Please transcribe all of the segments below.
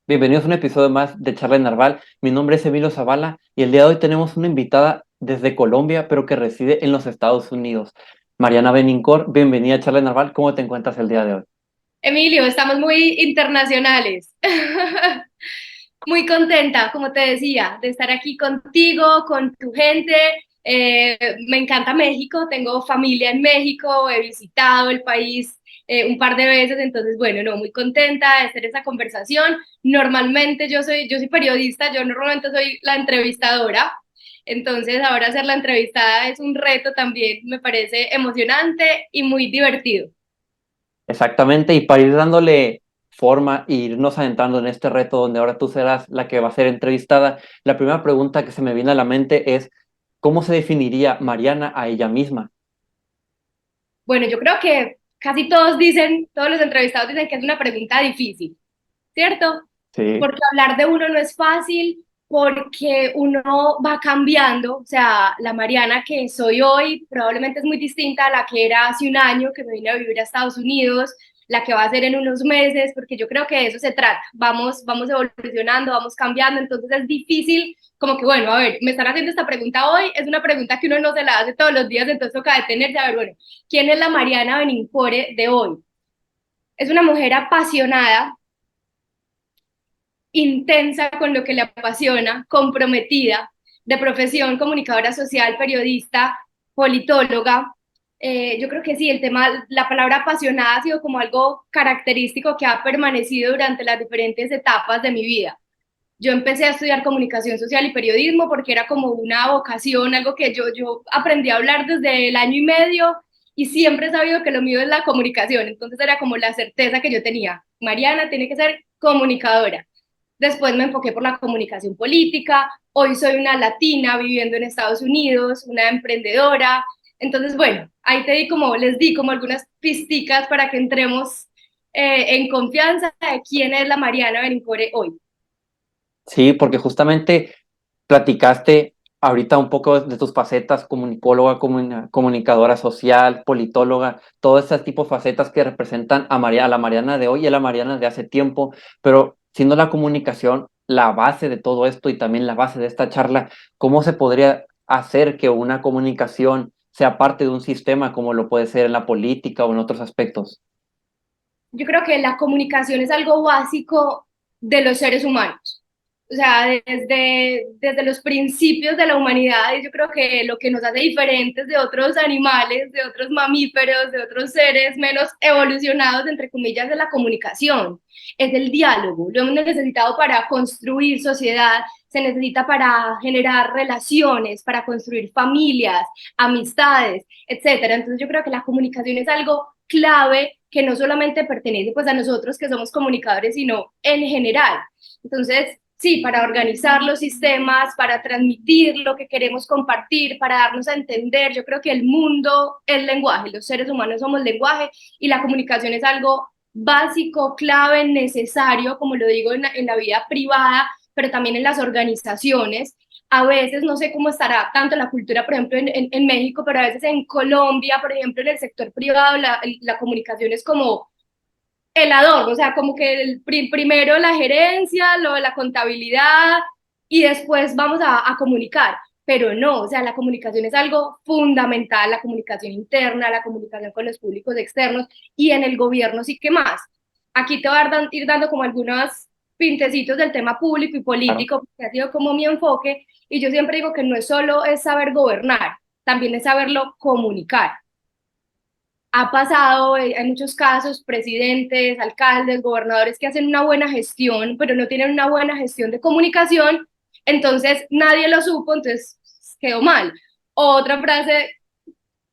Bienvenidos a un episodio más de Charla en Narval. Mi nombre es Emilio Zavala y el día de hoy tenemos una invitada desde Colombia, pero que reside en los Estados Unidos. Mariana Benincor, bienvenida a Charla en Narval. ¿Cómo te encuentras el día de hoy? Emilio, estamos muy internacionales. Muy contenta, como te decía, de estar aquí contigo, con tu gente. Me encanta México, tengo familia en México, he visitado el país un par de veces, entonces, bueno, no, muy contenta de hacer esa conversación. Normalmente yo soy periodista, yo normalmente soy la entrevistadora, entonces ahora ser la entrevistada es un reto también, me parece emocionante y muy divertido. Exactamente, y para ir dándole forma e irnos adentrando en este reto donde ahora tú serás la que va a ser entrevistada, la primera pregunta que se me viene a la mente es, ¿cómo se definiría Mariana a ella misma? Bueno, yo creo que casi todos dicen, todos los entrevistados dicen que es una pregunta difícil, ¿cierto? Sí. Porque hablar de uno no es fácil, porque uno va cambiando, o sea, la Mariana que soy hoy probablemente es muy distinta a la que era hace un año que me vine a vivir a Estados Unidos, la que va a ser en unos meses, porque yo creo que de eso se trata, vamos evolucionando, vamos cambiando, entonces es difícil como que, bueno, a ver, me están haciendo esta pregunta hoy, es una pregunta que uno no se la hace todos los días, entonces toca detenerse a ver, bueno, ¿quién es la Mariana Benincore de hoy? Es una mujer apasionada, intensa con lo que le apasiona, comprometida, de profesión, comunicadora social, periodista, politóloga. Yo creo que sí, el tema, la palabra apasionada ha sido como algo característico que ha permanecido durante las diferentes etapas de mi vida. Yo empecé a estudiar comunicación social y periodismo porque era como una vocación, algo que yo aprendí a hablar desde el año y medio y siempre he sabido que lo mío es la comunicación. Entonces era como la certeza que yo tenía. Mariana tiene que ser comunicadora. Después me enfoqué por la comunicación política. Hoy soy una latina viviendo en Estados Unidos, una emprendedora. Entonces, bueno, ahí les di como algunas pisticas para que entremos en confianza de quién es la Mariana Benincore hoy. Sí, porque justamente platicaste ahorita un poco de tus facetas, comunicóloga, comunicadora social, politóloga, todos esos tipos de facetas que representan a la Mariana de hoy y a la Mariana de hace tiempo, pero siendo la comunicación la base de todo esto y también la base de esta charla, ¿cómo se podría hacer que una comunicación sea parte de un sistema como lo puede ser en la política o en otros aspectos? Yo creo que la comunicación es algo básico de los seres humanos. O sea, desde los principios de la humanidad, y yo creo que lo que nos hace diferentes de otros animales, de otros mamíferos, de otros seres menos evolucionados, entre comillas, es la comunicación, es el diálogo. Lo hemos necesitado para construir sociedad, se necesita para generar relaciones, para construir familias, amistades, etcétera. Entonces yo creo que la comunicación es algo clave que no solamente pertenece pues a nosotros que somos comunicadores, sino en general. Entonces, sí, para organizar los sistemas, para transmitir lo que queremos compartir, para darnos a entender, yo creo que el mundo es lenguaje, los seres humanos somos lenguaje y la comunicación es algo básico, clave, necesario, como lo digo en la vida privada, pero también en las organizaciones. A veces no sé cómo estará tanto la cultura, por ejemplo, en México, pero a veces en Colombia, por ejemplo, en el sector privado, la comunicación es como el adorno, o sea, como que primero la gerencia, la contabilidad y después vamos a comunicar. Pero no, o sea, la comunicación es algo fundamental, la comunicación interna, la comunicación con los públicos externos y en el gobierno sí que más. Aquí te voy a ir dando como algunos pintecitos del tema público y Claro. político, porque ha sido como mi enfoque, y yo siempre digo que no es solo es saber gobernar, también es saberlo comunicar. Ha pasado, hay muchos casos, presidentes, alcaldes, gobernadores que hacen una buena gestión, pero no tienen una buena gestión de comunicación, entonces nadie lo supo, entonces quedó mal. Otra frase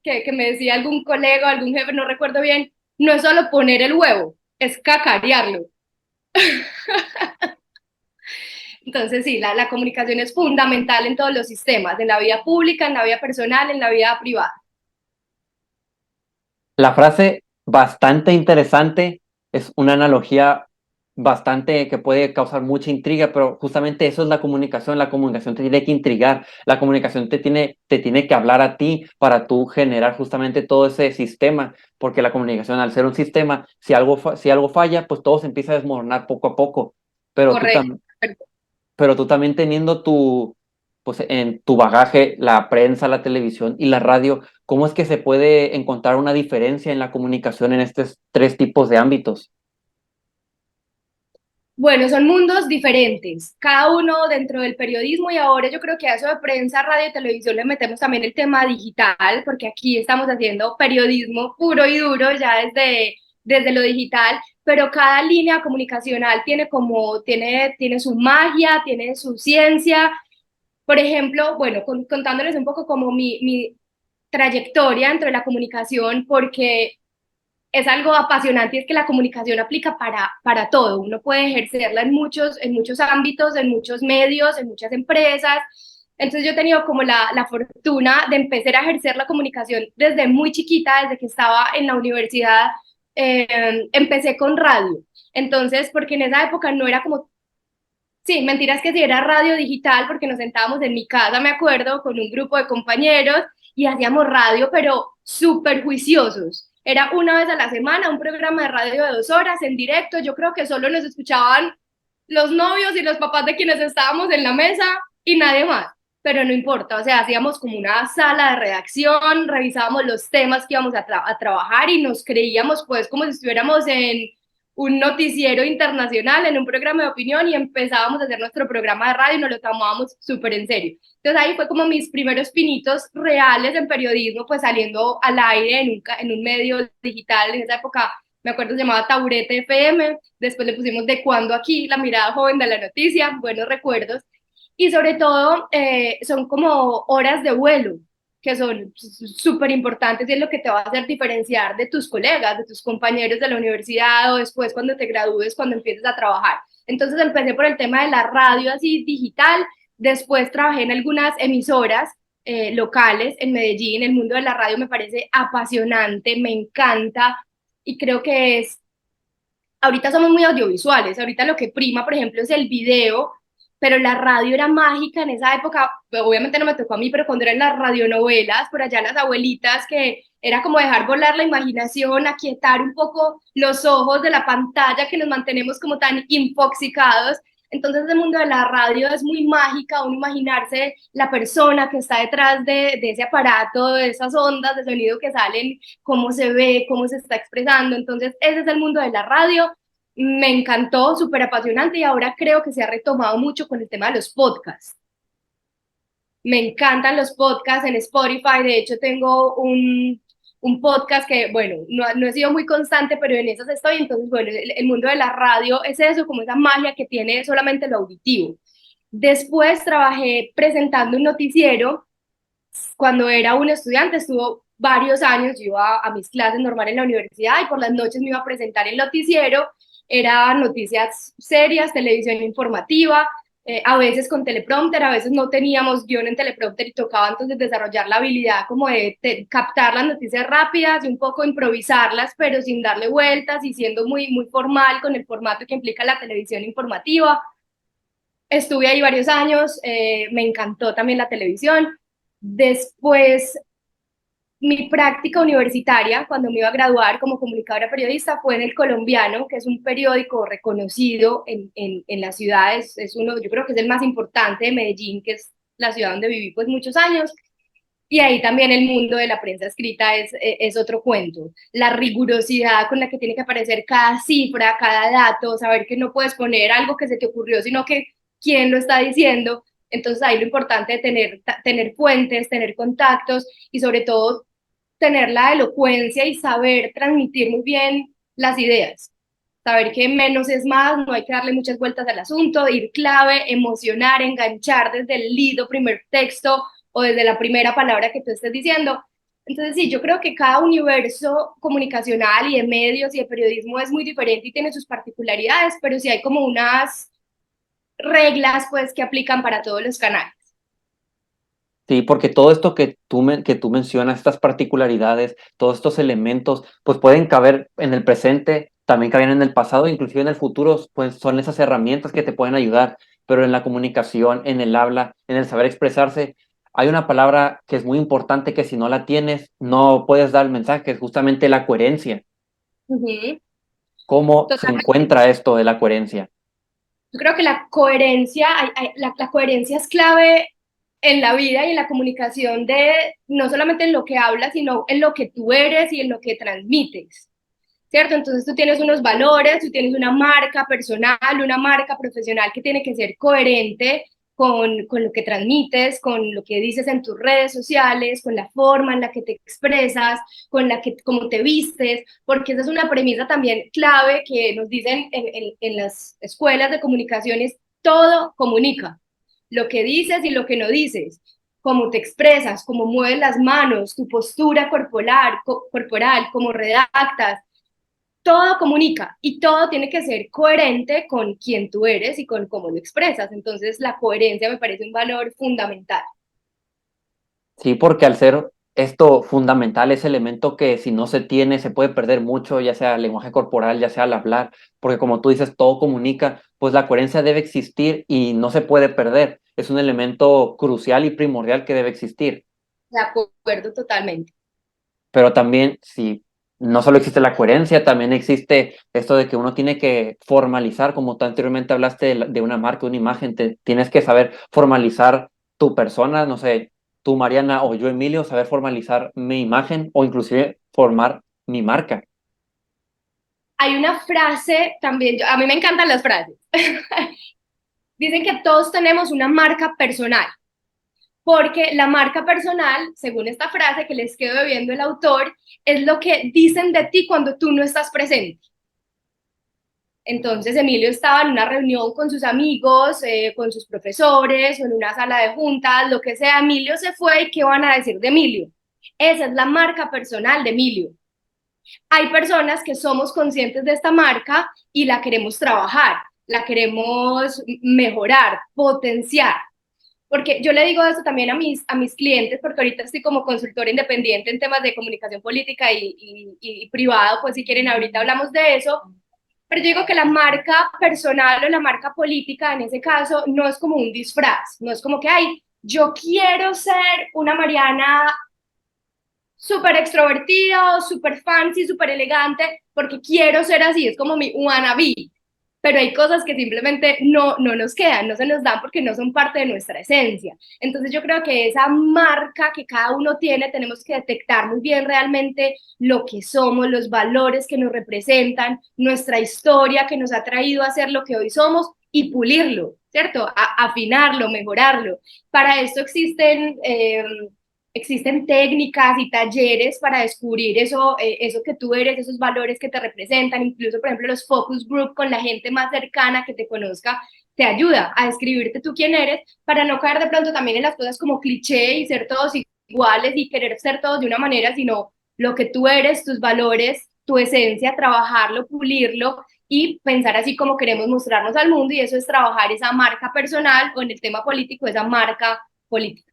que me decía algún colega, algún jefe, no recuerdo bien, no es solo poner el huevo, es cacarearlo. Entonces sí, la comunicación es fundamental en todos los sistemas, en la vida pública, en la vida personal, en la vida privada. La frase bastante interesante es una analogía bastante que puede causar mucha intriga, pero justamente eso es la comunicación te tiene que intrigar, la comunicación te tiene que hablar a ti para tú generar justamente todo ese sistema, porque la comunicación al ser un sistema, si algo falla, pues todo se empieza a desmoronar poco a poco. pero tú, correcto. pero tú también teniendo pues en tu bagaje la prensa, la televisión y la radio, ¿cómo es que se puede encontrar una diferencia en la comunicación en estos tres tipos de ámbitos? Bueno, son mundos diferentes, cada uno dentro del periodismo y ahora yo creo que a eso de prensa, radio y televisión le metemos también el tema digital, porque aquí estamos haciendo periodismo puro y duro ya desde lo digital, pero cada línea comunicacional tiene su magia, tiene su ciencia. Por ejemplo, bueno, contándoles un poco como mi trayectoria dentro de la comunicación, porque es algo apasionante y es que la comunicación aplica para todo. Uno puede ejercerla en muchos ámbitos, en muchos medios, en muchas empresas. Entonces yo he tenido como la fortuna de empezar a ejercer la comunicación desde muy chiquita, desde que estaba en la universidad, empecé con radio. Entonces, porque en esa época no era como, sí, mentiras que sí era radio digital, porque nos sentábamos en mi casa, me acuerdo, con un grupo de compañeros y hacíamos radio, pero súper juiciosos. Era una vez a la semana un programa de radio de 2 horas en directo. Yo creo que solo nos escuchaban los novios y los papás de quienes estábamos en la mesa y nadie más. Pero no importa, o sea, hacíamos como una sala de redacción, revisábamos los temas que íbamos a trabajar y nos creíamos pues como si estuviéramos en un noticiero internacional, en un programa de opinión y empezábamos a hacer nuestro programa de radio y nos lo tomábamos súper en serio. Entonces ahí fue como mis primeros pinitos reales en periodismo, pues saliendo al aire en un medio digital. En esa época, me acuerdo, se llamaba Taburete FM, después le pusimos De Cuando Aquí, la mirada joven de la noticia, buenos recuerdos. Y sobre todo son como horas de vuelo, que son súper importantes y es lo que te va a hacer diferenciar de tus colegas, de tus compañeros de la universidad o después cuando te gradúes, cuando empieces a trabajar. Entonces empecé por el tema de la radio así digital, después trabajé en algunas emisoras locales en Medellín. El mundo de la radio me parece apasionante, me encanta y creo que ahorita somos muy audiovisuales, ahorita lo que prima, por ejemplo, es el video, pero la radio era mágica en esa época, obviamente no me tocó a mí, pero cuando eran las radionovelas, por allá las abuelitas, que era como dejar volar la imaginación, aquietar un poco los ojos de la pantalla que nos mantenemos como tan infoxicados. Entonces el mundo de la radio es muy mágica, uno imaginarse la persona que está detrás de ese aparato, de esas ondas de sonido que salen, cómo se ve, cómo se está expresando. Entonces ese es el mundo de la radio. Me encantó, súper apasionante y ahora creo que se ha retomado mucho con el tema de los podcasts. Me encantan los podcasts en Spotify, de hecho tengo un podcast que, bueno, no he sido muy constante, pero en esas estoy. Entonces, bueno, el mundo de la radio es eso, como esa magia que tiene solamente lo auditivo. Después trabajé presentando un noticiero cuando era un estudiante, estuvo varios años, yo iba a mis clases normales en la universidad y por las noches me iba a presentar el noticiero. Era noticias serias, televisión informativa, a veces con teleprompter, a veces no teníamos guión en teleprompter y tocaba entonces desarrollar la habilidad como de captar las noticias rápidas y un poco improvisarlas, pero sin darle vueltas y siendo muy formal con el formato que implica la televisión informativa. Estuve ahí varios años, me encantó también la televisión. Después, mi práctica universitaria, cuando me iba a graduar como comunicadora periodista, fue en El Colombiano, que es un periódico reconocido en las ciudades. Es uno, yo creo que es el más importante de Medellín, que es la ciudad donde viví pues muchos años. Y ahí también el mundo de la prensa escrita es otro cuento. La rigurosidad con la que tiene que aparecer cada cifra, cada dato, saber que no puedes poner algo que se te ocurrió, sino que quién lo está diciendo. Entonces ahí lo importante de tener fuentes, tener contactos y sobre todo tener la elocuencia y saber transmitir muy bien las ideas. Saber que menos es más, no hay que darle muchas vueltas al asunto, ir clave, emocionar, enganchar desde el lido, primer texto o desde la primera palabra que tú estés diciendo. Entonces sí, yo creo que cada universo comunicacional y de medios y de periodismo es muy diferente y tiene sus particularidades, pero sí hay como unas reglas pues que aplican para todos los canales. Sí, porque todo esto que tú mencionas, estas particularidades, todos estos elementos, pues pueden caber en el presente, también caben en el pasado, inclusive en el futuro, pues son esas herramientas que te pueden ayudar, pero en la comunicación, en el habla, en el saber expresarse, hay una palabra que es muy importante que si no la tienes, no puedes dar el mensaje, es justamente la coherencia. Uh -huh. ¿Cómo se Totalmente. encuentra esto de la coherencia? Yo creo que la coherencia, la coherencia es clave en la vida y en la comunicación de no solamente en lo que hablas, sino en lo que tú eres y en lo que transmites. ¿Cierto? Entonces tú tienes unos valores, tú tienes una marca personal, una marca profesional que tiene que ser coherente con lo que transmites, con lo que dices en tus redes sociales, con la forma en la que te expresas, con la que, cómo te vistes, porque esa es una premisa también clave que nos dicen en las escuelas de comunicaciones, todo comunica, lo que dices y lo que no dices, cómo te expresas, cómo mueves las manos, tu postura corporal cómo redactas, todo comunica y todo tiene que ser coherente con quién tú eres y con cómo lo expresas. Entonces, la coherencia me parece un valor fundamental. Sí, porque al ser esto fundamental, ese elemento que si no se tiene se puede perder mucho, ya sea el lenguaje corporal, ya sea al hablar, porque como tú dices, todo comunica, pues la coherencia debe existir y no se puede perder. Es un elemento crucial y primordial que debe existir. De acuerdo totalmente. Pero también, si no solo existe la coherencia, también existe esto de que uno tiene que formalizar, como tú anteriormente hablaste de una marca, una imagen, tienes que saber formalizar tu persona, no sé, tú Mariana o yo Emilio, saber formalizar mi imagen o inclusive formar mi marca. Hay una frase también, a mí me encantan las frases. Dicen que todos tenemos una marca personal, porque la marca personal, según esta frase que les quedo debiendo el autor, es lo que dicen de ti cuando tú no estás presente. Entonces Emilio estaba en una reunión con sus amigos, con sus profesores, o en una sala de juntas, lo que sea. Emilio se fue y ¿qué van a decir de Emilio? Esa es la marca personal de Emilio. Hay personas que somos conscientes de esta marca y la queremos trabajar, la queremos mejorar, potenciar. Porque yo le digo eso también a mis clientes, porque ahorita estoy como consultora independiente en temas de comunicación política y privado, pues si quieren ahorita hablamos de eso, pero yo digo que la marca personal o la marca política en ese caso no es como un disfraz, no es como que, ay, yo quiero ser una Mariana súper extrovertida, súper fancy, súper elegante, porque quiero ser así, es como mi wannabe. Pero hay cosas que simplemente no nos quedan, no se nos dan porque no son parte de nuestra esencia. Entonces yo creo que esa marca que cada uno tiene, tenemos que detectar muy bien realmente lo que somos, los valores que nos representan, nuestra historia que nos ha traído a ser lo que hoy somos y pulirlo, ¿cierto? Afinarlo, mejorarlo. Para esto existen técnicas y talleres para descubrir eso, eso que tú eres, esos valores que te representan, incluso, por ejemplo, los focus group con la gente más cercana que te conozca, te ayuda a describirte tú quién eres, para no caer de pronto también en las cosas como cliché y ser todos iguales y querer ser todos de una manera, sino lo que tú eres, tus valores, tu esencia, trabajarlo, pulirlo y pensar así como queremos mostrarnos al mundo, y eso es trabajar esa marca personal o en el tema político, esa marca política.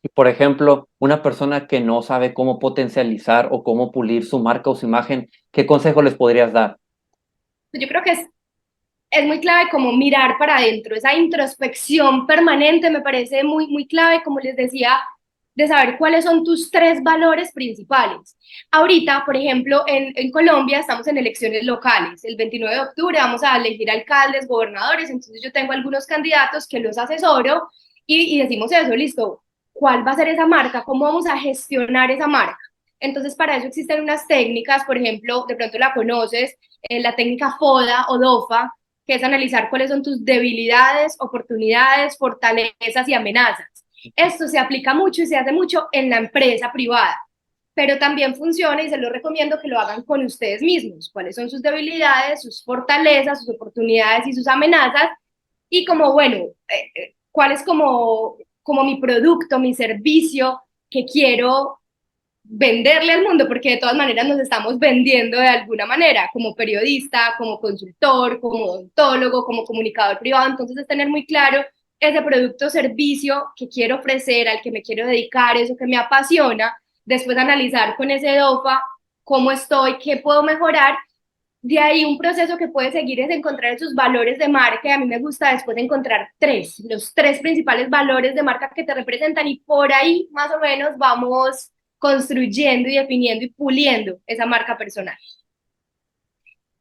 Y por ejemplo, una persona que no sabe cómo potencializar o cómo pulir su marca o su imagen, ¿qué consejo les podrías dar? Yo creo que es muy clave como mirar para adentro, esa introspección permanente me parece muy clave, como les decía, de saber cuáles son tus tres valores principales. Ahorita, por ejemplo, en Colombia estamos en elecciones locales. El 29 de octubre vamos a elegir alcaldes, gobernadores, entonces yo tengo algunos candidatos que los asesoro y decimos eso, listo, ¿cuál va a ser esa marca? ¿Cómo vamos a gestionar esa marca? Entonces, para eso existen unas técnicas, por ejemplo, de pronto la conoces, la técnica FODA o DOFA, que es analizar cuáles son tus debilidades, oportunidades, fortalezas y amenazas. Esto se aplica mucho y se hace mucho en la empresa privada, pero también funciona y se lo recomiendo que lo hagan con ustedes mismos. ¿Cuáles son sus debilidades, sus fortalezas, sus oportunidades y sus amenazas? Y como, bueno, ¿cuál es como mi producto, mi servicio que quiero venderle al mundo? Porque de todas maneras nos estamos vendiendo de alguna manera, como periodista, como consultor, como odontólogo, como comunicador privado. Entonces es tener muy claro ese producto o servicio que quiero ofrecer, al que me quiero dedicar, eso que me apasiona, después analizar con ese DOFA cómo estoy, qué puedo mejorar. De ahí un proceso que puedes seguir es encontrar esos valores de marca, y a mí me gusta después encontrar los tres principales valores de marca que te representan, y por ahí más o menos vamos construyendo y definiendo y puliendo esa marca personal.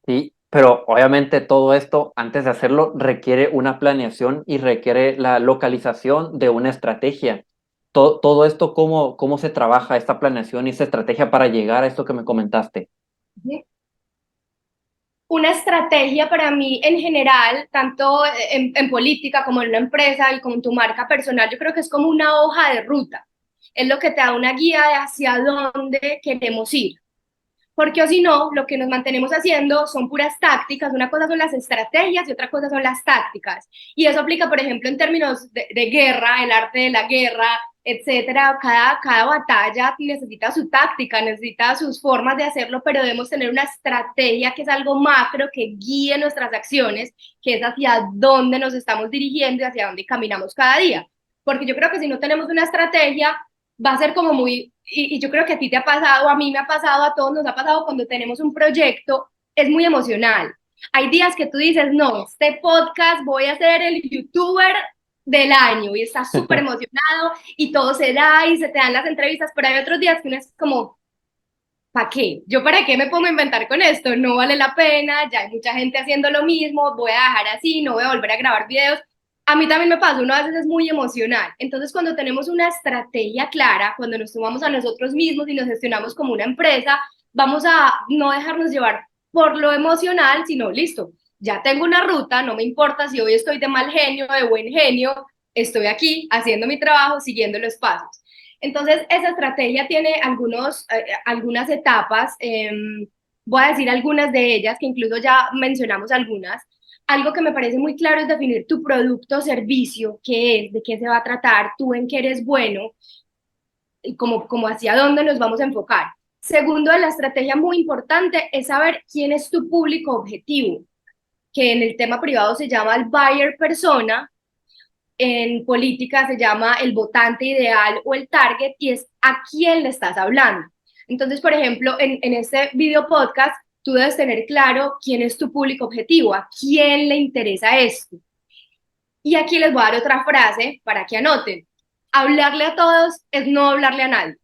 Sí, Pero obviamente todo esto, antes de hacerlo, requiere una planeación y requiere la localización de una estrategia. Todo esto, ¿cómo se trabaja esta planeación y esta estrategia para llegar a esto que me comentaste? Una estrategia para mí en general, tanto en política como en una empresa y con tu marca personal, yo creo que es como una hoja de ruta. Es lo que te da una guía de hacia dónde queremos ir. Porque o si no, lo que nos mantenemos haciendo son puras tácticas, una cosa son las estrategias y otra cosa son las tácticas. Y eso aplica, por ejemplo, en términos de guerra, el arte de la guerra, etcétera. Cada batalla necesita su táctica, necesita sus formas de hacerlo, pero debemos tener una estrategia que es algo macro, que guíe nuestras acciones, que es hacia dónde nos estamos dirigiendo y hacia dónde caminamos cada día. Porque yo creo que si no tenemos una estrategia, va a ser como muy, y yo creo que a ti te ha pasado, a mí me ha pasado, a todos nos ha pasado cuando tenemos un proyecto, es muy emocional. Hay días que tú dices, no, este podcast voy a ser el youtuber del año y estás súper emocionado y todo se da y se te dan las entrevistas, pero hay otros días que uno es como, ¿para qué? ¿Yo para qué me pongo a inventar con esto? No vale la pena, ya hay mucha gente haciendo lo mismo, voy a dejar así, no voy a volver a grabar videos. A mí también me pasa, uno a veces es muy emocional. Entonces, cuando tenemos una estrategia clara, cuando nos tomamos a nosotros mismos y nos gestionamos como una empresa, vamos a no dejarnos llevar por lo emocional, sino listo, ya tengo una ruta, no me importa si hoy estoy de mal genio, de buen genio, estoy aquí haciendo mi trabajo, siguiendo los pasos. Entonces, esa estrategia tiene algunas etapas, voy a decir algunas de ellas, que incluso ya mencionamos algunas. Algo que me parece muy claro es definir tu producto o servicio, qué es, de qué se va a tratar, tú en qué eres bueno y como hacia dónde nos vamos a enfocar. Segundo, de la estrategia muy importante es saber quién es tu público objetivo, que en el tema privado se llama el buyer persona, en política se llama el votante ideal o el target y es a quién le estás hablando. Entonces, por ejemplo, en este video podcast, tú debes tener claro quién es tu público objetivo, a quién le interesa esto. Y aquí les voy a dar otra frase para que anoten. Hablarle a todos es no hablarle a nadie.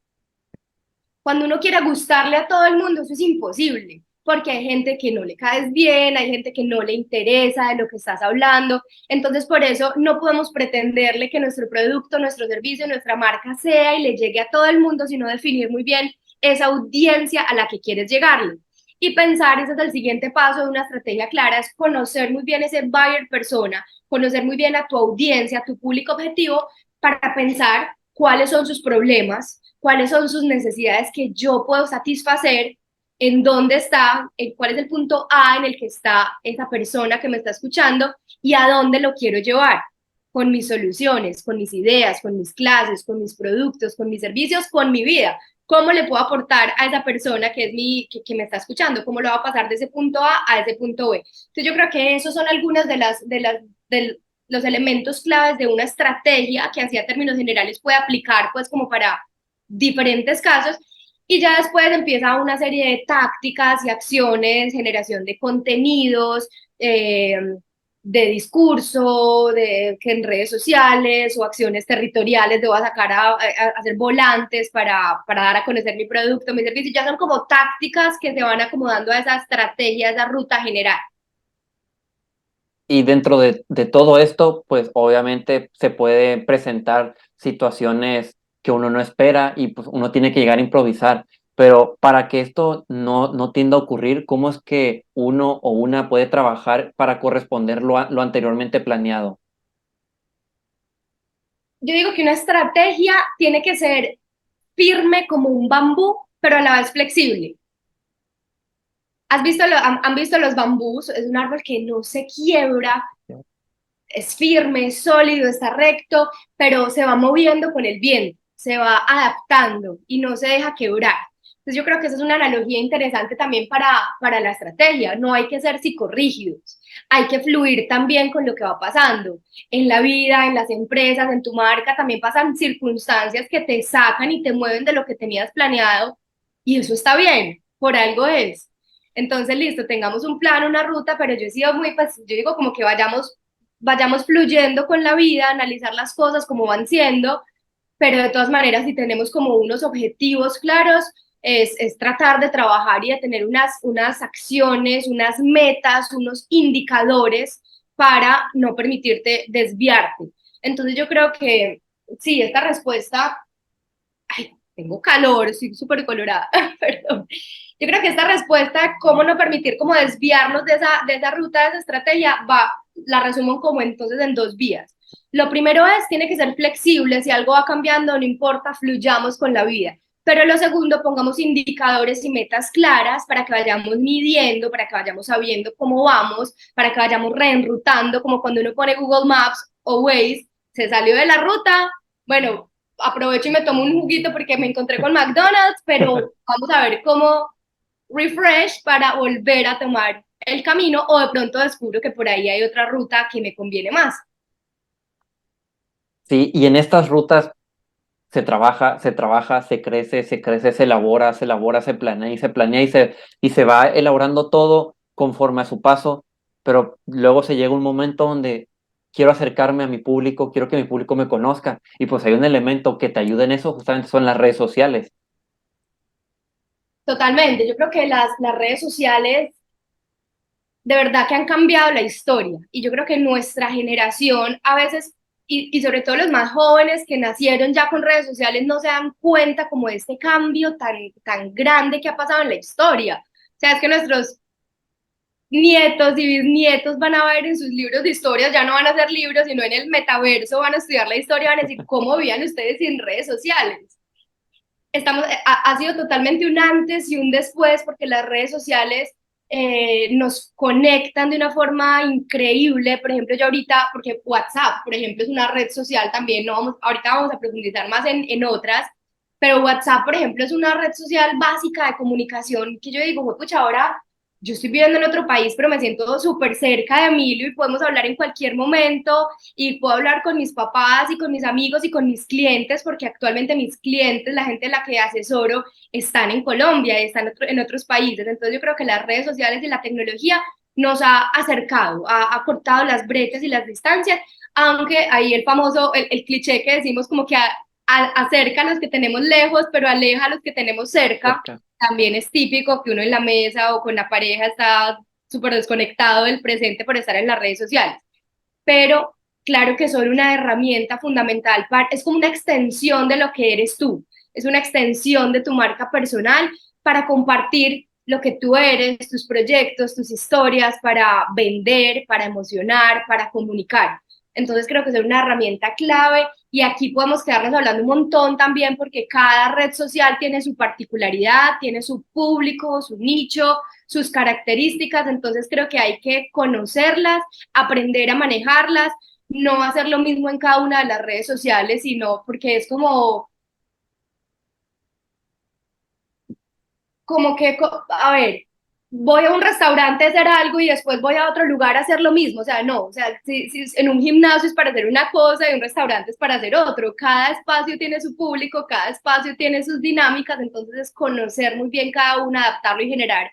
Cuando uno quiere gustarle a todo el mundo, eso es imposible, porque hay gente que no le caes bien, hay gente que no le interesa de lo que estás hablando. Entonces, por eso no podemos pretenderle que nuestro producto, nuestro servicio, nuestra marca sea y le llegue a todo el mundo, sino definir muy bien esa audiencia a la que quieres llegarle. Y pensar, ese es el siguiente paso de una estrategia clara, es conocer muy bien ese buyer persona, conocer muy bien a tu audiencia, a tu público objetivo, para pensar cuáles son sus problemas, cuáles son sus necesidades que yo puedo satisfacer, en dónde está, en cuál es el punto A en el que está esa persona que me está escuchando y a dónde lo quiero llevar con mis soluciones, con mis ideas, con mis clases, con mis productos, con mis servicios, con mi vida. ¿Cómo le puedo aportar a esa persona que es que me está escuchando? ¿Cómo lo va a pasar de ese punto A ese punto B? Entonces yo creo que esos son algunas de los elementos claves de una estrategia que así a términos generales puede aplicar pues como para diferentes casos y ya después empieza una serie de tácticas y acciones, generación de contenidos, de discurso, de que en redes sociales o acciones territoriales debo sacar a hacer volantes para dar a conocer mi producto, mi servicio, ya son como tácticas que se van acomodando a esa estrategia, a esa ruta general. Y dentro de todo esto, pues obviamente se puede presentar situaciones que uno no espera y pues uno tiene que llegar a improvisar. Pero para que esto no tienda a ocurrir, ¿cómo es que uno o una puede trabajar para corresponder lo anteriormente planeado? Yo digo que una estrategia tiene que ser firme como un bambú, pero a la vez flexible. ¿Han visto los bambús? Es un árbol que no se quiebra, es firme, es sólido, está recto, pero se va moviendo con el viento, se va adaptando y no se deja quebrar. Entonces yo creo que esa es una analogía interesante también para la estrategia. No hay que ser psicorrígidos, hay que fluir también con lo que va pasando. En la vida, en las empresas, en tu marca, también pasan circunstancias que te sacan y te mueven de lo que tenías planeado y eso está bien, por algo es. Entonces, listo, tengamos un plan, una ruta, pero yo he sido muy, pues, yo digo como que vayamos fluyendo con la vida, analizar las cosas como van siendo, pero de todas maneras, si tenemos como unos objetivos claros, es tratar de trabajar y de tener unas acciones, unas metas, unos indicadores para no permitirte desviarte. Entonces yo creo que sí, esta respuesta, ay, tengo calor, estoy súper colorada, perdón. Yo creo que esta respuesta, cómo no permitir como desviarnos de esa ruta, de esa estrategia, la resumo como entonces en dos vías. Lo primero es, tiene que ser flexible, si algo va cambiando, no importa, fluyamos con la vida. Pero lo segundo, pongamos indicadores y metas claras para que vayamos midiendo, para que vayamos sabiendo cómo vamos, para que vayamos reenrutando, como cuando uno pone Google Maps o Waze, se salió de la ruta, bueno, aprovecho y me tomo un juguito porque me encontré con McDonald's, pero vamos a ver cómo refresh para volver a tomar el camino o de pronto descubro que por ahí hay otra ruta que me conviene más. Sí, y en estas rutas se trabaja, se crece, se elabora, se planea y se va elaborando todo conforme a su paso, pero luego se llega un momento donde quiero acercarme a mi público, quiero que mi público me conozca, y pues hay un elemento que te ayuda en eso, justamente son las redes sociales. Totalmente, yo creo que las redes sociales de verdad que han cambiado la historia y yo creo que nuestra generación a veces y sobre todo los más jóvenes que nacieron ya con redes sociales no se dan cuenta como de este cambio tan grande que ha pasado en la historia. O sea, es que nuestros nietos y bisnietos van a ver en sus libros de historias, ya no van a ser libros, sino en el metaverso van a estudiar la historia, van a decir cómo vivían ustedes sin redes sociales. Ha sido totalmente un antes y un después porque las redes sociales nos conectan de una forma increíble. Por ejemplo, yo ahorita, porque WhatsApp, por ejemplo, es una red social también, no vamos, ahorita vamos a profundizar más en otras, pero WhatsApp, por ejemplo, es una red social básica de comunicación que yo digo, pucha, ahora yo estoy viviendo en otro país, pero me siento súper cerca de Emilio y podemos hablar en cualquier momento y puedo hablar con mis papás y con mis amigos y con mis clientes, porque actualmente mis clientes, la gente a la que asesoro, están en Colombia, están en otros países. Entonces yo creo que las redes sociales y la tecnología nos ha acercado, ha cortado las brechas y las distancias, aunque ahí el famoso, el cliché que decimos como que acerca a los que tenemos lejos, pero aleja a los que tenemos cerca. Cerca. También es típico que uno en la mesa o con la pareja está súper desconectado del presente por estar en las redes sociales. Pero claro que son una herramienta fundamental, es como una extensión de lo que eres tú, es una extensión de tu marca personal para compartir lo que tú eres, tus proyectos, tus historias, para vender, para emocionar, para comunicar. Entonces creo que es una herramienta clave y aquí podemos quedarnos hablando un montón también porque cada red social tiene su particularidad, tiene su público, su nicho, sus características, entonces creo que hay que conocerlas, aprender a manejarlas, no hacer lo mismo en cada una de las redes sociales, sino porque es como que, a ver, voy a un restaurante a hacer algo y después voy a otro lugar a hacer lo mismo, o sea, no, o sea, si en un gimnasio es para hacer una cosa y un restaurante es para hacer otro, cada espacio tiene su público, cada espacio tiene sus dinámicas, entonces es conocer muy bien cada una, adaptarlo y generar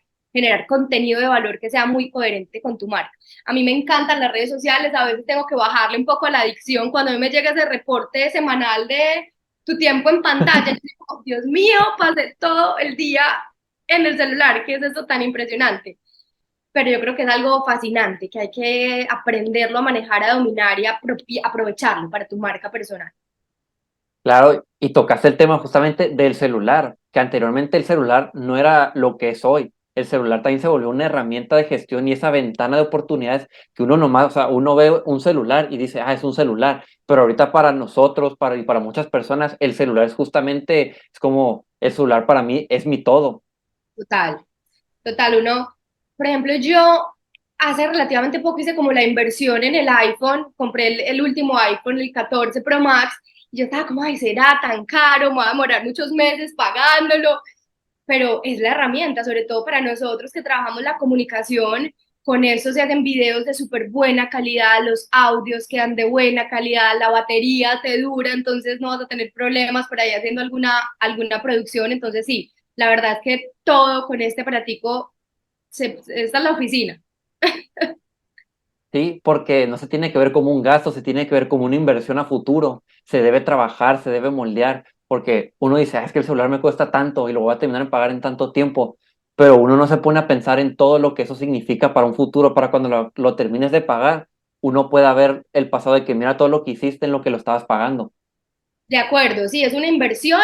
contenido de valor que sea muy coherente con tu marca. A mí me encantan las redes sociales, a veces tengo que bajarle un poco a la adicción cuando a mí me llega ese reporte semanal de tu tiempo en pantalla, yo digo, Dios mío, pasé todo el día en el celular, que es eso tan impresionante. Pero yo creo que es algo fascinante, que hay que aprenderlo a manejar, a dominar y aprovecharlo para tu marca personal. Claro, y tocaste el tema justamente del celular, que anteriormente el celular no era lo que es hoy. El celular también se volvió una herramienta de gestión y esa ventana de oportunidades que uno nomás, o sea, uno ve un celular y dice, ah, es un celular, pero ahorita para nosotros, y para muchas personas, el celular es justamente, es como, el celular para mí es mi todo. Total, total. Uno, por ejemplo, yo hace relativamente poco hice como la inversión en el iPhone, compré el último iPhone, el 14 Pro Max, y yo estaba como, ay, será tan caro, me va a demorar muchos meses pagándolo, pero es la herramienta, sobre todo para nosotros que trabajamos la comunicación, con eso se hacen videos de súper buena calidad, los audios quedan de buena calidad, la batería te dura, entonces no vas a tener problemas por ahí haciendo alguna producción, entonces sí, la verdad es que todo con este aparatico, esta es la oficina. Sí, porque no se tiene que ver como un gasto, se tiene que ver como una inversión a futuro. Se debe trabajar, se debe moldear, porque uno dice, "Ah, es que el celular me cuesta tanto y lo voy a terminar en pagar en tanto tiempo", pero uno no se pone a pensar en todo lo que eso significa para un futuro, para cuando lo termines de pagar, uno pueda ver el pasado de que mira todo lo que hiciste en lo que lo estabas pagando. De acuerdo, sí, es una inversión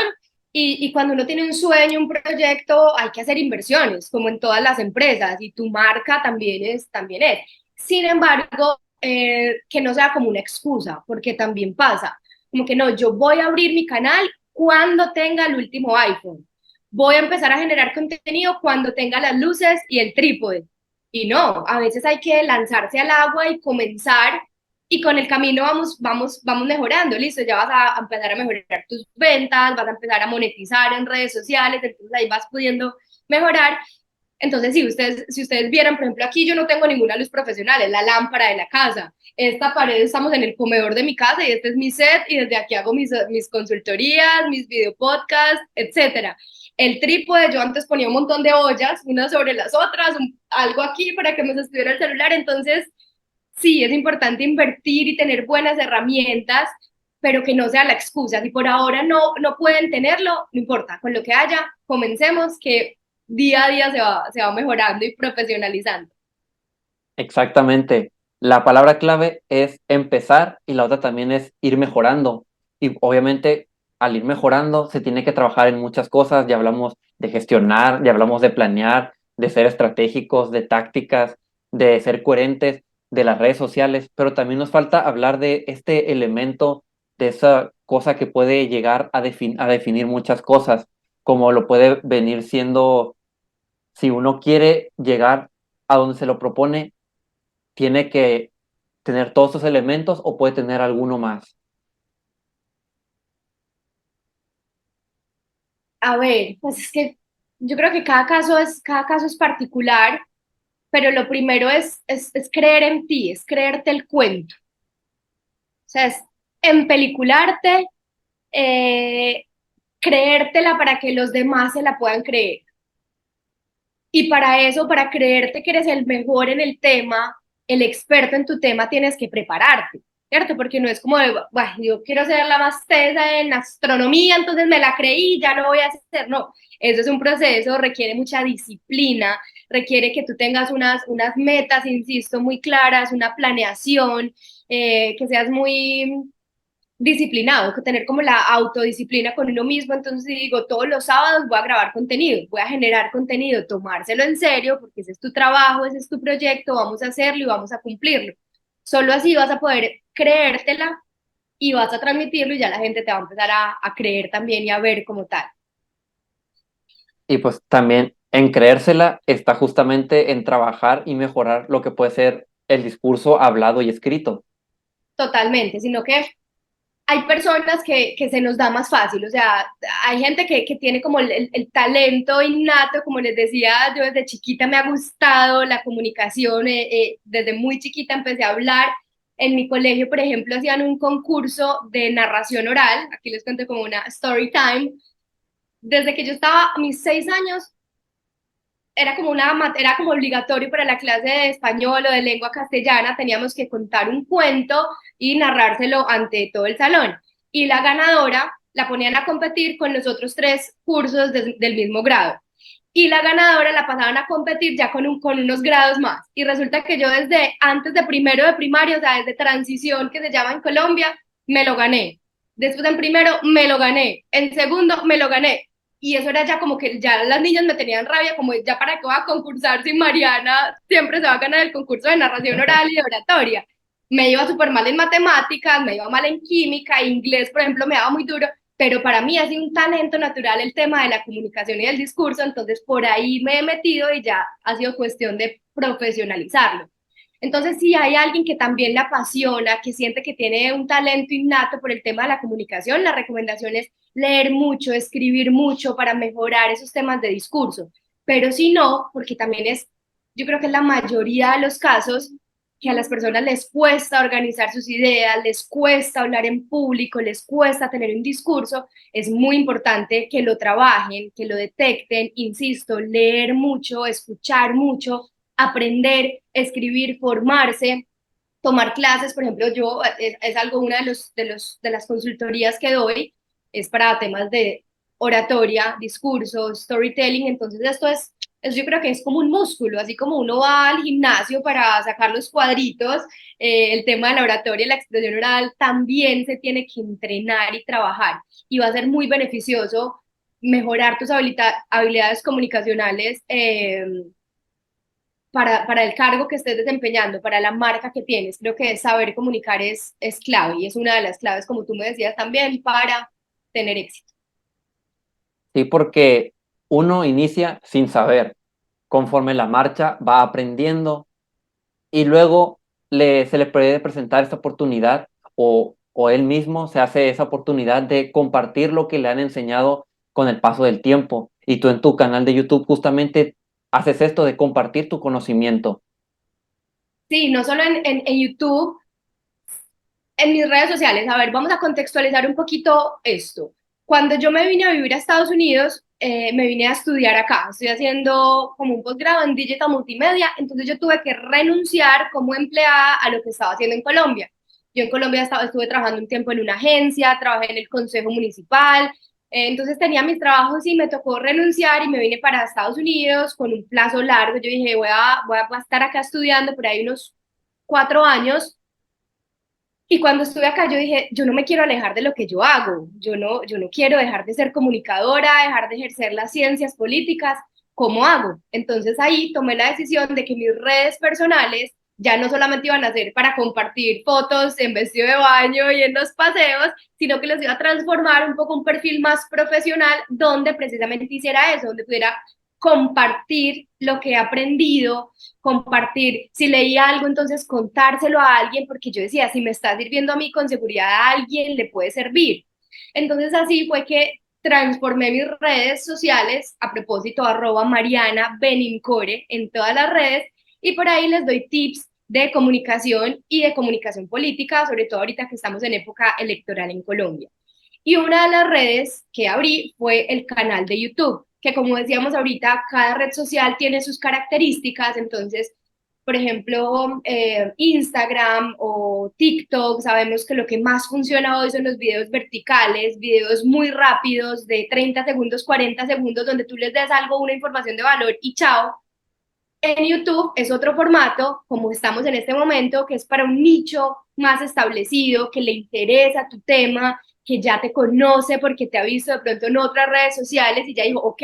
y cuando uno tiene un sueño, un proyecto, hay que hacer inversiones, como en todas las empresas, y tu marca también es, también es. Sin embargo, que no sea como una excusa, porque también pasa, como que no, yo voy a abrir mi canal cuando tenga el último iPhone, voy a empezar a generar contenido cuando tenga las luces y el trípode. Y no, a veces hay que lanzarse al agua y comenzar y con el camino vamos mejorando, listo, ya vas a empezar a mejorar tus ventas, vas a empezar a monetizar en redes sociales, entonces ahí vas pudiendo mejorar. Entonces, si ustedes vieran, por ejemplo, aquí yo no tengo ninguna luz profesional, es la lámpara de la casa. Esta pared estamos en el comedor de mi casa y este es mi set y desde aquí hago mis consultorías, mis video podcasts, etcétera. El trípode, yo antes ponía un montón de ollas, unas sobre las otras, algo aquí para que me sostuviera el celular, entonces sí, es importante invertir y tener buenas herramientas, pero que no sea la excusa. Si por ahora no pueden tenerlo, no importa, con lo que haya, comencemos, que día a día se va mejorando y profesionalizando. Exactamente. La palabra clave es empezar y la otra también es ir mejorando. Y obviamente al ir mejorando se tiene que trabajar en muchas cosas. Ya hablamos de gestionar, ya hablamos de planear, de ser estratégicos, de tácticas, de ser coherentes, de las redes sociales, pero también nos falta hablar de este elemento, de esa cosa que puede llegar a definir muchas cosas, como lo puede venir siendo si uno quiere llegar a donde se lo propone, tiene que tener todos esos elementos o puede tener alguno más. A ver, pues es que yo creo que cada caso es particular, pero lo primero es creer en ti, es creerte el cuento. O sea, es empelicularte, eh, creértela para que los demás se la puedan creer. Y para eso, para creerte que eres el mejor en el tema, el experto en tu tema, tienes que prepararte, ¿cierto? Porque no es como de, "Bah, yo quiero ser la más tesa en astronomía, entonces me la creí, ya lo voy a hacer". No, eso es un proceso, requiere mucha disciplina, requiere que tú tengas unas metas, insisto, muy claras, una planeación, que seas muy disciplinado, que tener como la autodisciplina con uno mismo. Entonces digo, todos los sábados voy a grabar contenido, voy a generar contenido, tomárselo en serio, porque ese es tu trabajo, ese es tu proyecto, vamos a hacerlo y vamos a cumplirlo. Solo así vas a poder creértela y vas a transmitirlo y ya la gente te va a empezar a creer también y a ver como tal. Y pues también en creérsela está justamente en trabajar y mejorar lo que puede ser el discurso hablado y escrito. Totalmente, sino que hay personas que se nos da más fácil, o sea, hay gente que tiene como el talento innato, como les decía, yo desde chiquita me ha gustado la comunicación, desde muy chiquita empecé a hablar. En mi colegio, por ejemplo, hacían un concurso de narración oral, aquí les cuento como una story time. Desde que yo estaba a mis 6 años, era como obligatorio para la clase de español o de lengua castellana, teníamos que contar un cuento y narrárselo ante todo el salón. Y la ganadora la ponían a competir con los otros tres cursos del mismo grado. Y la ganadora la pasaban a competir ya con unos grados más. Y resulta que yo desde antes de primero de primaria, o sea, desde transición que se llama en Colombia, me lo gané. Después en primero me lo gané. En segundo me lo gané. Y eso era ya como que ya las niñas me tenían rabia, como ya para qué va a concursar si Mariana siempre se va a ganar el concurso de narración oral y de oratoria. Me iba súper mal en matemáticas, me iba mal en química, inglés, por ejemplo, me daba muy duro, pero para mí ha sido un talento natural el tema de la comunicación y del discurso, entonces por ahí me he metido y ya ha sido cuestión de profesionalizarlo. Entonces, si hay alguien que también le apasiona, que siente que tiene un talento innato por el tema de la comunicación, la recomendación es leer mucho, escribir mucho para mejorar esos temas de discurso. Pero si no, porque también es, yo creo que es la mayoría de los casos que a las personas les cuesta organizar sus ideas, les cuesta hablar en público, les cuesta tener un discurso, es muy importante que lo trabajen, que lo detecten, insisto, leer mucho, escuchar mucho, aprender, escribir, formarse, tomar clases. Por ejemplo, yo es algo, una de las consultorías que doy, es para temas de oratoria, discurso, storytelling. Entonces esto yo creo que es como un músculo, así como uno va al gimnasio para sacar los cuadritos, el tema de la oratoria y la expresión oral también se tiene que entrenar y trabajar, y va a ser muy beneficioso mejorar tus habilidades comunicacionales para el cargo que estés desempeñando, para la marca que tienes. Creo que saber comunicar es clave, y es una de las claves, como tú me decías también, para tener éxito. Sí, porque uno inicia sin saber, conforme la marcha va aprendiendo y luego se le puede presentar esa oportunidad o él mismo se hace esa oportunidad de compartir lo que le han enseñado con el paso del tiempo. Y tú en tu canal de YouTube justamente haces esto de compartir tu conocimiento. Sí, no solo en YouTube, en mis redes sociales. A ver, vamos a contextualizar un poquito esto. Cuando yo me vine a vivir a Estados Unidos, me vine a estudiar acá. Estoy haciendo como un posgrado en Digital Multimedia, entonces yo tuve que renunciar como empleada a lo que estaba haciendo en Colombia. Yo en Colombia estuve trabajando un tiempo en una agencia, trabajé en el consejo municipal, entonces tenía mis trabajos y me tocó renunciar y me vine para Estados Unidos con un plazo largo. Yo dije, voy a estar acá estudiando por ahí unos 4 años, y cuando estuve acá, yo dije, yo no me quiero alejar de lo que yo hago, yo no quiero dejar de ser comunicadora, dejar de ejercer las ciencias políticas. ¿Cómo hago? Entonces ahí tomé la decisión de que mis redes personales ya no solamente iban a ser para compartir fotos en vestido de baño y en los paseos, sino que los iba a transformar un poco un perfil más profesional, donde precisamente hiciera eso, donde pudiera compartir lo que he aprendido, compartir, si leía algo, entonces contárselo a alguien, porque yo decía, si me está sirviendo a mí, con seguridad a alguien le puede servir. Entonces así fue que transformé mis redes sociales, a propósito, @Mariana Benincore en todas las redes, y por ahí les doy tips de comunicación y de comunicación política, sobre todo ahorita que estamos en época electoral en Colombia. Y una de las redes que abrí fue el canal de YouTube, que como decíamos ahorita, cada red social tiene sus características. Entonces, por ejemplo, Instagram o TikTok, sabemos que lo que más funciona hoy son los videos verticales, videos muy rápidos de 30 segundos, 40 segundos, donde tú les des algo, una información de valor y chao. En YouTube es otro formato, como estamos en este momento, que es para un nicho más establecido, que le interesa tu tema, que ya te conoce porque te ha visto de pronto en otras redes sociales y ya dijo, ok,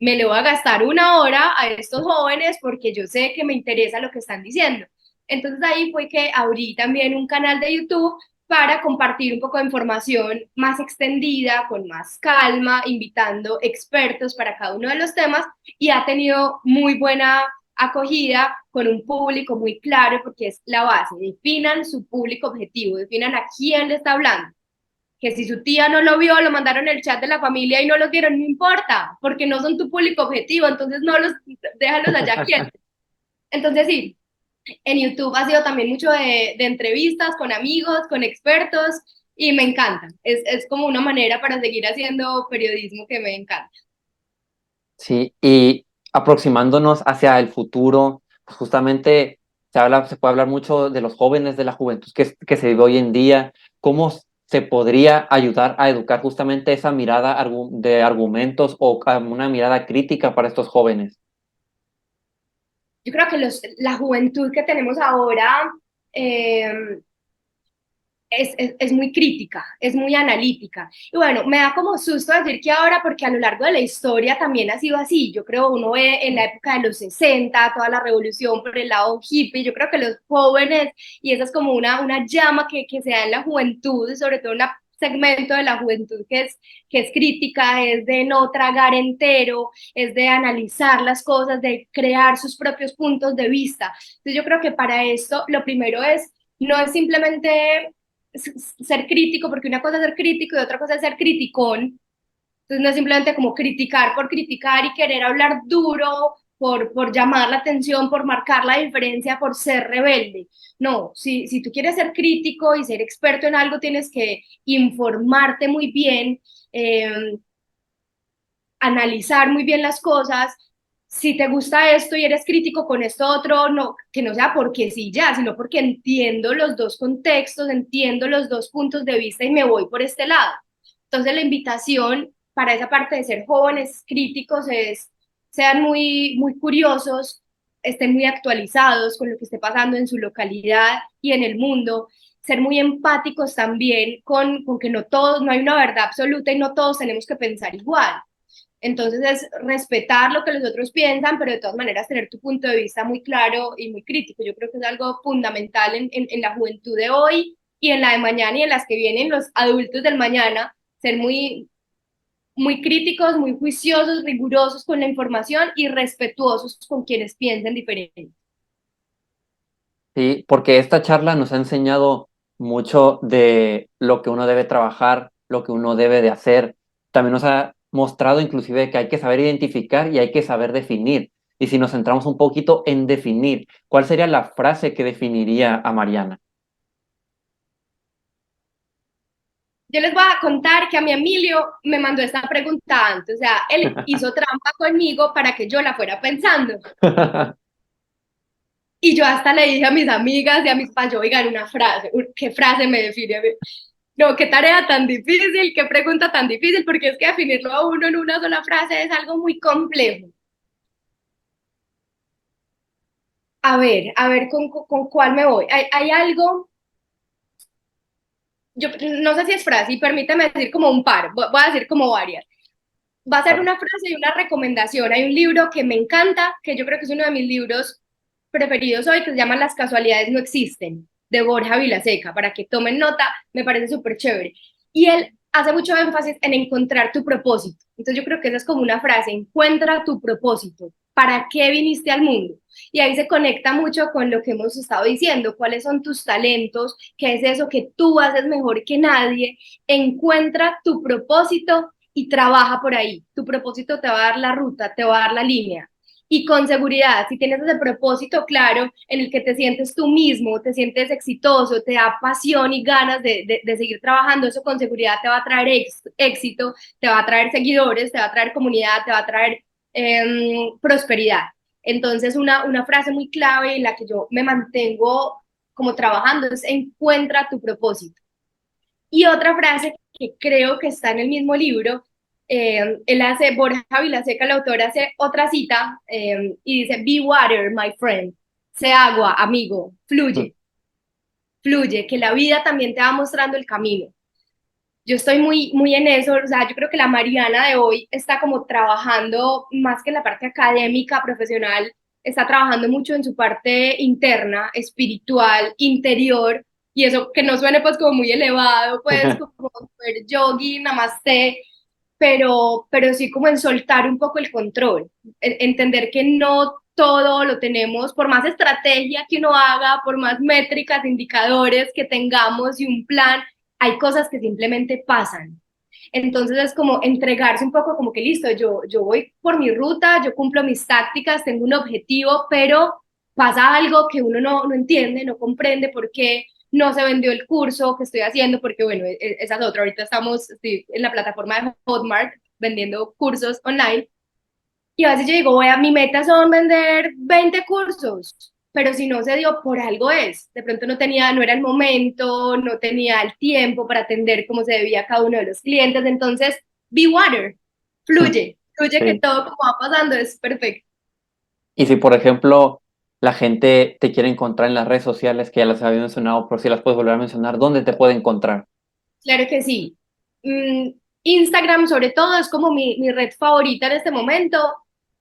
me le voy a gastar 1 hora a estos jóvenes porque yo sé que me interesa lo que están diciendo. Entonces ahí fue que abrí también un canal de YouTube para compartir un poco de información más extendida, con más calma, invitando expertos para cada uno de los temas, y ha tenido muy buena acogida con un público muy claro, porque es la base. Definan su público objetivo, definan a quién le está hablando. Que si su tía no lo vio, lo mandaron en el chat de la familia y no lo vieron, no importa, porque no son tu público objetivo, entonces no los, déjalos allá quietos. Entonces sí, en YouTube ha sido también mucho de entrevistas con amigos, con expertos, y me encanta. Es como una manera para seguir haciendo periodismo que me encanta. Sí, y aproximándonos hacia el futuro, pues justamente se puede hablar mucho de los jóvenes, de la juventud que se vive hoy en día. ¿Cómo se podría ayudar a educar justamente esa mirada de argumentos o una mirada crítica para estos jóvenes? Yo creo que la juventud que tenemos ahora eh, es muy crítica, es muy analítica. Y bueno, me da como susto decir que ahora, porque a lo largo de la historia también ha sido así. Yo creo, uno ve en la época de los 60 toda la revolución por el lado hippie. Yo creo que los jóvenes, y esa es como una llama que se da en la juventud, sobre todo en un segmento de la juventud que es crítica, es de no tragar entero, es de analizar las cosas, de crear sus propios puntos de vista. Entonces yo creo que para esto lo primero no es simplemente ser crítico, porque una cosa es ser crítico y otra cosa es ser criticón. Entonces no es simplemente como criticar por criticar y querer hablar duro por llamar la atención, por marcar la diferencia, por ser rebelde. No, si tú quieres ser crítico y ser experto en algo, tienes que informarte muy bien, analizar muy bien las cosas. Si te gusta esto y eres crítico con esto otro, no, que no sea porque sí ya, sino porque entiendo los dos contextos, entiendo los dos puntos de vista y me voy por este lado. Entonces la invitación para esa parte de ser jóvenes críticos es, sean muy curiosos, estén muy actualizados con lo que esté pasando en su localidad y en el mundo, ser muy empáticos también con que no todos, no hay una verdad absoluta y no todos tenemos que pensar igual. Entonces es respetar lo que los otros piensan, pero de todas maneras tener tu punto de vista muy claro y muy crítico. Yo creo que es algo fundamental en la juventud de hoy y en la de mañana y en las que vienen los adultos del mañana, ser muy críticos, muy juiciosos, rigurosos con la información y respetuosos con quienes piensen diferente. Sí, porque esta charla nos ha enseñado mucho de lo que uno debe trabajar, lo que uno debe de hacer. También nos ha mostrado inclusive que hay que saber identificar y hay que saber definir. Y si nos centramos un poquito en definir, ¿cuál sería la frase que definiría a Mariana? Yo les voy a contar que a mi Emilio me mandó esta pregunta antes, o sea, él hizo trampa conmigo para que yo la fuera pensando. Y yo hasta le dije a mis amigas y a mis padres, oigan, una frase, ¿qué frase me define a mí? No, qué tarea tan difícil, qué pregunta tan difícil, porque es que definirlo a uno en una sola frase es algo muy complejo. A ver con cuál me voy. Hay algo, yo no sé si es frase, y permíteme decir como un par, voy a decir como varias. Va a ser Claro. una frase y una recomendación. Hay un libro que me encanta, que yo creo que es uno de mis libros preferidos hoy, que se llama Las casualidades no existen, de Borja Vilaseca, para que tomen nota, me parece súper chévere. Y él hace mucho énfasis en encontrar tu propósito. Entonces yo creo que esa es como una frase, encuentra tu propósito, ¿para qué viniste al mundo? Y ahí se conecta mucho con lo que hemos estado diciendo, cuáles son tus talentos, qué es eso que tú haces mejor que nadie, encuentra tu propósito y trabaja por ahí. Tu propósito te va a dar la ruta, te va a dar la línea. Y con seguridad, si tienes ese propósito claro en el que te sientes tú mismo, te sientes exitoso, te da pasión y ganas de seguir trabajando, eso con seguridad te va a traer éxito, te va a traer seguidores, te va a traer comunidad, te va a traer prosperidad. Entonces, una frase muy clave en la que yo me mantengo como trabajando es encuentra tu propósito. Y otra frase que creo que está en el mismo libro, él hace, Borja Vilaseca, el autor, hace otra cita y dice, be water, my friend, sé agua, amigo, fluye, que la vida también te va mostrando el camino. Yo estoy muy en eso, o sea, yo creo que la Mariana de hoy está como trabajando más que en la parte académica, profesional, está trabajando mucho en su parte interna, espiritual, interior, y eso que no suene pues como muy elevado, pues como super yogi, namaste, pero sí como en soltar un poco el control, entender que no todo lo tenemos, por más estrategia que uno haga, por más métricas, indicadores que tengamos y un plan, hay cosas que simplemente pasan. Entonces es como entregarse un poco como que listo, yo voy por mi ruta, yo cumplo mis tácticas, tengo un objetivo, pero pasa algo que uno no entiende, no comprende por qué no se vendió el curso que estoy haciendo, porque bueno, esa es otra, ahorita estamos en la plataforma de Hotmart vendiendo cursos online y a veces yo digo, voy a mi meta son vender 20 cursos, pero si no se dio, por algo es. De pronto no era el momento, no tenía el tiempo para atender cómo se debía a cada uno de los clientes. Entonces, be water, fluye que Sí. todo como va pasando es perfecto. Y si, por ejemplo, la gente te quiere encontrar en las redes sociales, que ya las había mencionado, pero si las puedes volver a mencionar, ¿dónde te puede encontrar? Claro que sí. Mm, Instagram sobre todo es como mi red favorita en este momento.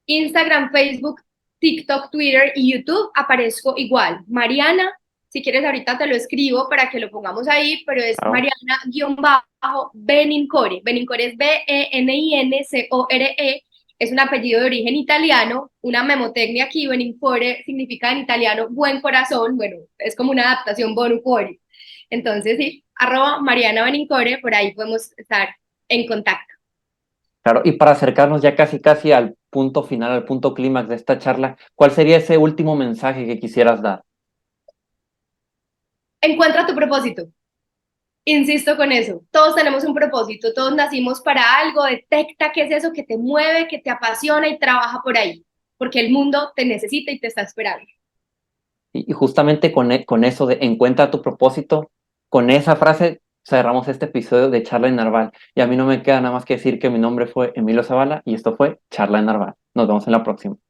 Instagram, Facebook, TikTok, Twitter y YouTube aparezco igual. Mariana, si quieres ahorita te lo escribo para que lo pongamos ahí, pero es Claro. Mariana-Benincore. Benincore es Benincore, es un apellido de origen italiano, una memotecnia aquí, Benincore significa en italiano buen corazón, bueno, es como una adaptación bon cuore. Entonces, sí, arroba Mariana Benincore, por ahí podemos estar en contacto. Claro, y para acercarnos ya casi casi al punto final, al punto clímax de esta charla, ¿cuál sería ese último mensaje que quisieras dar? Encuentra tu propósito. Insisto con eso. Todos tenemos un propósito, todos nacimos para algo, detecta qué es eso que te mueve, que te apasiona y trabaja por ahí, porque el mundo te necesita y te está esperando. Y justamente con eso de encuentra tu propósito, con esa frase cerramos este episodio de Charla en Narval. Y a mí no me queda nada más que decir que mi nombre fue Emilio Zavala y esto fue Charla en Narval. Nos vemos en la próxima.